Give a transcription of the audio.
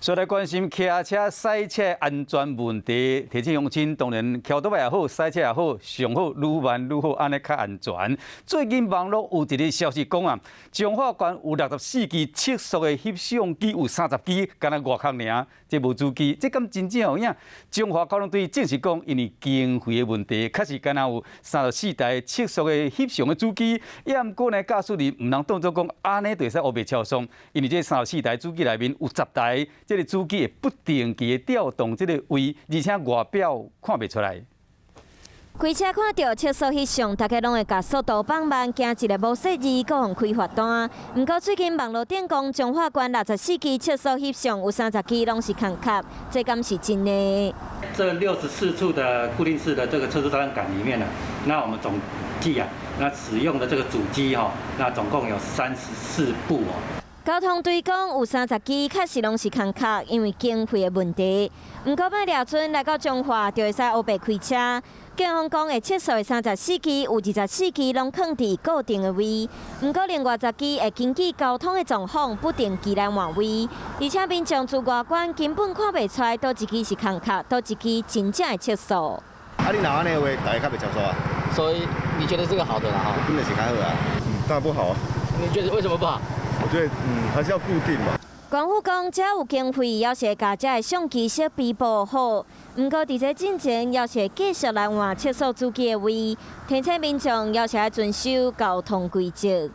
所以来关心骑车赛车安全问题，提醒乡亲，当然骑倒摆也好，赛车也好，上好愈慢愈好，安尼较安全。最近网络有一个消息讲啊，彰化县有64支测速的翕相机，有30支，敢若外壳尔，这无主机，这敢真正有影？彰化交通队证实讲，因为经费的问题，确实敢若有34台测速的翕相的主机，也毋过呢，驾驶人毋能当作讲安尼就会使黑白超速，因为这34台主机内面有10台。这个主机会不定期的调动这个位，而且外表看不出来。开车看到测速翕相，大家拢会把速度放慢，惊一个无识字，搁互开罚单。不过最近网络电讲，彰化县64支测速翕相有30支拢是空壳，这敢是真的？这64处的固定式的这个测速照相杆里面呢，那我们总计啊，那使用的这个主机那总共有34部哦。交通队讲有30支，确实拢是空壳，因为经费的问题。不过摆抓准来到彰化，就会使黑白开车。警方讲会测速的34支，有24支拢放伫固定的位。不过另外10支会根据交通的状况不定期来换位，而且民众自外观根本看袂出来，倒一支是空壳，倒一支真正的测速。啊，你若安尼话，大家较袂超速啊？所以你觉得是个好的啦哈？真的是较好啊。当然不好啊。你觉得为什么不好？我觉得还是要固定嘛。官府讲，只要有经费，要是甲这的相机设备保好。不过，伫这进前，要是继续来换测速主机的位，提醒民众要是要遵守交通规则。